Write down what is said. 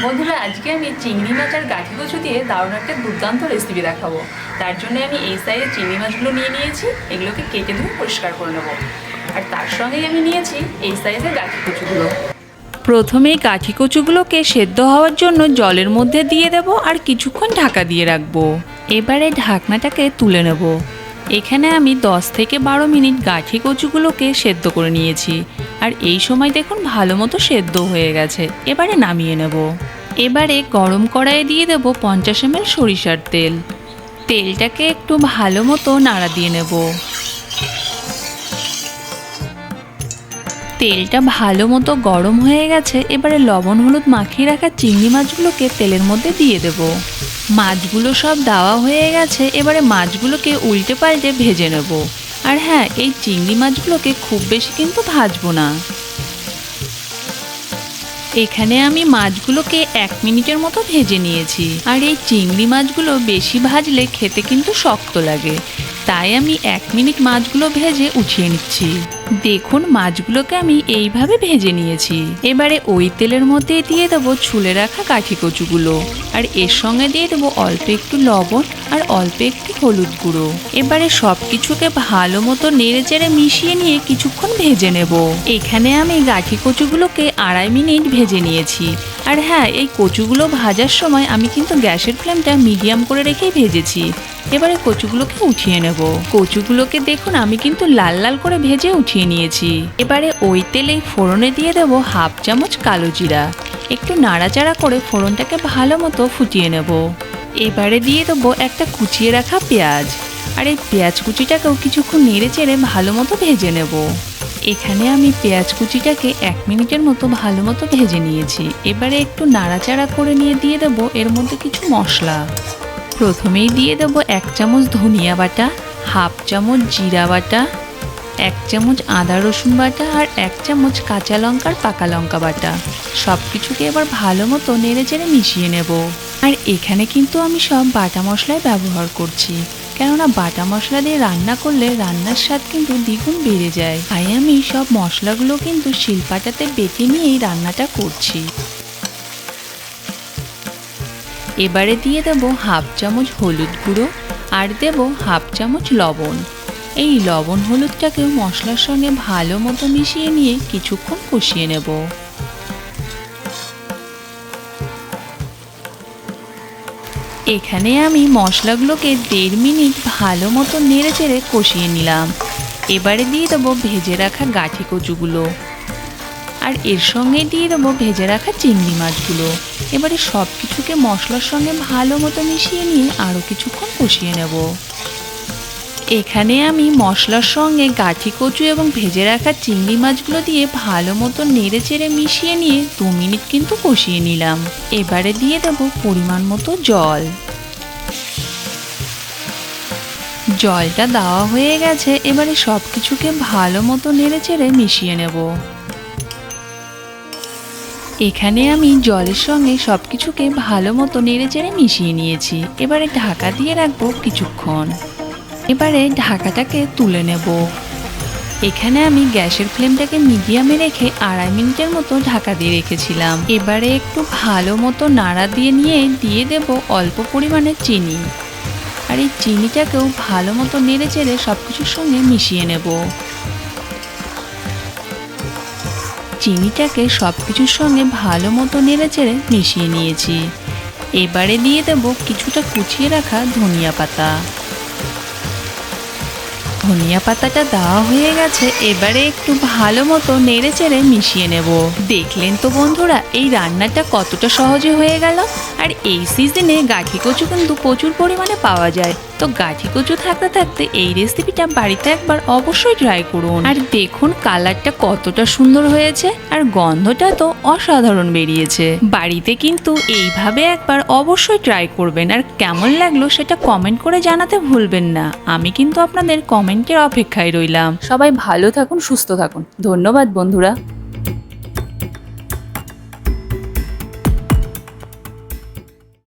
বন্ধুরা, আজকে আমি চিংড়ি মাছ আর গাঠি কচু দিয়ে দারুণ একটা দুর্দান্ত রেসিপি দেখাবো। তার জন্য আমি এই সাইজের চিংড়ি মাছগুলো নিয়ে নিয়েছি। এগুলোকে কেটে ধুয়ে পরিষ্কার করে নেবো। আর তার সঙ্গেই আমি নিয়েছি এই সাইজের গাঠি কচুগুলো। প্রথমেই গাঠি কচুগুলোকে সেদ্ধ হওয়ার জন্য জলের মধ্যে দিয়ে দেব আর কিছুক্ষণ ঢাকা দিয়ে রাখবো। এবারে ঢাকনাটাকে তুলে নেব। এখানে আমি 10 থেকে 12 মিনিট গাঠি কচুগুলোকে সেদ্ধ করে নিয়েছি। আর এই সময় দেখুন ভালো মতো সেদ্ধ হয়ে গেছে। এবারে নামিয়ে নেব। এবারে গরম কড়াইয়ে দিয়ে দেব 50 ml সরিষার তেল। তেলটাকে একটু ভালো মতো নাড়া দিয়ে নেব। তেলটা ভালো মতো গরম হয়ে গেছে। এবারে লবণ হলুদ মাখিয়ে রাখা চিংড়ি মাছগুলোকে তেলের মধ্যে দিয়ে দেব। মাছগুলো সব দেওয়া হয়ে গেছে। এবারে মাছগুলোকে উল্টে পাল্টে ভেজে নেব। আর হ্যাঁ, এই চিংড়ি মাছগুলোকে খুব বেশি কিন্তু ভাজবো না। এখানে আমি মাছগুলোকে 1 মিনিটের মতো ভেজে নিয়েছি। আর এই চিংড়ি মাছগুলো বেশি ভাজলে খেতে কিন্তু শক্ত লাগে, তাই আমি 1 মিনিট মাছগুলো ভেজে উঠিয়ে নিচ্ছি। দেখুন মাছগুলোকে আমি এইভাবে ভেজে নিয়েছি। এবারে ওই তেলের মধ্যে দিয়ে দেবো ছুলে রাখা গাঠি কচুগুলো। আর এর সঙ্গে দিয়ে দেবো অল্প একটু লবণ আর অল্প একটু হলুদ গুঁড়ো। এবারে সব কিছুকে ভালো মতো নেড়ে চেড়ে মিশিয়ে নিয়ে কিছুক্ষণ ভেজে নেব। এখানে আমি গাঠি কচুগুলোকে 2.5 মিনিট ভেজে নিয়েছি। আর হ্যাঁ, এই কচুগুলো ভাজার সময় আমি কিন্তু গ্যাসের ফ্লেমটা মিডিয়াম করে রেখেই ভেজেছি। এবারে কচুগুলোকে উঠিয়ে নেব। কচুগুলোকে দেখুন আমি কিন্তু লাল লাল করে ভেজে উঠিয়ে নিয়েছি। এবারে ওই তেলেই ফোড়নে দিয়ে দেবো 1/2 চামচ কালো জিরা। একটু নাড়াচাড়া করে ফোড়নটাকে ভালো মতো ফুটিয়ে নেব। এবারে দিয়ে দেবো একটা কুচিয়ে রাখা পেঁয়াজ। আর এই পেঁয়াজ কুচিটাকেও কিছুক্ষণ নেড়ে চেড়ে ভালো মতো ভেজে নেব। এখানে আমি পেঁয়াজ কুচিটাকে 1 মিনিটের মতো ভালো মতো ভেজে নিয়েছি। এবারে একটু নাড়াচাড়া করে নিয়ে দিয়ে দেবো এর মধ্যে কিছু মশলা। প্রথমেই দিয়ে দেবো 1 চামচ ধনিয়া বাটা, 1/2 চামচ জিরা বাটা, 1 চামচ আদা রসুন বাটা আর 1 চামচ কাঁচা লঙ্কার পাকা লঙ্কা বাটা। সব কিছুকে এবার ভালো মতো নেড়ে চেড়ে মিশিয়ে নেব। আর এখানে কিন্তু আমি সব বাটা মশলাই ব্যবহার করছি, কেননা বাটা মশলা দিয়ে রান্না করলে রান্নার স্বাদ কিন্তু দ্বিগুণ বেড়ে যায়। তাই আমি সব মশলাগুলো কিন্তু শিলপাটাতে বেটে নিয়েই রান্নাটা করছি। এবারে দিয়ে দেবো 1/2 চামচ হলুদ গুঁড়ো আর দেবো 1/2 চামচ লবণ। এই লবণ হলুদটাকে মশলার সঙ্গে ভালো মতো মিশিয়ে নিয়ে কিছুক্ষণ কষিয়ে নেব। এখানে আমি মশলাগুলোকে 1.5 মিনিট ভালো মতো নেড়ে চেড়ে কষিয়ে নিলাম। এবারে দিয়ে দেবো ভেজে রাখা গাঠি কচুগুলো আর এর সঙ্গে দিয়ে দেবো ভেজে রাখা চিংড়ি মাছগুলো। এবারে সব কিছুকে মশলার সঙ্গে ভালো মতো মিশিয়ে নিয়ে আরও কিছুক্ষণ কষিয়ে নেব। এখানে আমি মশলার সঙ্গে গাঠি কচু এবং ভেজে রাখা চিংড়ি মাছগুলো দিয়ে ভালো মতো নেড়ে চেড়ে মিশিয়ে নিয়ে 2 মিনিট কিন্তু কষিয়ে নিলাম। এবারে দিয়ে দেবো পরিমাণ মতো জল। জলটা দেওয়া হয়ে গেছে। এবারে সব কিছুকে ভালো মতো নেড়ে চেড়ে মিশিয়ে নেব। এখানে আমি জলের সঙ্গে সব কিছুকে ভালো মতো নেড়ে চেড়ে মিশিয়ে নিয়েছি। এবারে ঢাকা দিয়ে রাখবো কিছুক্ষণ। এবারে ঢাকাটাকে তুলে নেব। এখানে আমি গ্যাসের ফ্লেমটাকে মিডিয়ামে রেখে 2.5 মিনিটের মতো ঢাকা দিয়ে রেখেছিলাম। এবারে একটু ভালো মতো নাড়া দিয়ে দিয়ে দেব অল্প পরিমাণে চিনি। আর এই চিনিটাকেও ভালো মতো নেড়ে চেড়ে সব কিছুর সঙ্গে মিশিয়ে নেব। চিনিটাকে সব কিছুর সঙ্গে ভালো মতো নেড়ে চেড়ে মিশিয়ে নিয়েছি। এবারে দিয়ে দেব কিছুটা কুচিয়ে রাখা ধনিয়া পাতা। ধনিয়া পাতাটা দেওয়া হয়ে গেছে। এবারে একটু ভালো মতো নেড়ে চেড়ে মিশিয়ে নেব। দেখলেন তো বন্ধুরা, এই রান্নাটা কতটা সহজে হয়ে গেল। আর এই সিজনে গাঠি কচু কিন্তু প্রচুর পরিমাণে পাওয়া যায়। তো গাঠি কচু থাকতে থাকতে এই রেসিপিটা বাড়িতে একবার অবশ্যই ট্রাই করুন। আর দেখুন কালারটা কতটা সুন্দর হয়েছে আর গন্ধটা তো অসাধারণ বেরিয়েছে। বাড়িতে কিন্তু এইভাবে একবার অবশ্যই ট্রাই করবেন। আর কেমন লাগলো সেটা কমেন্ট করে জানাতে ভুলবেন না। আমি কিন্তু আপনাদের কমেন্টের অপেক্ষায় রইলাম। সবাই ভালো থাকুন, সুস্থ থাকুন। ধন্যবাদ বন্ধুরা।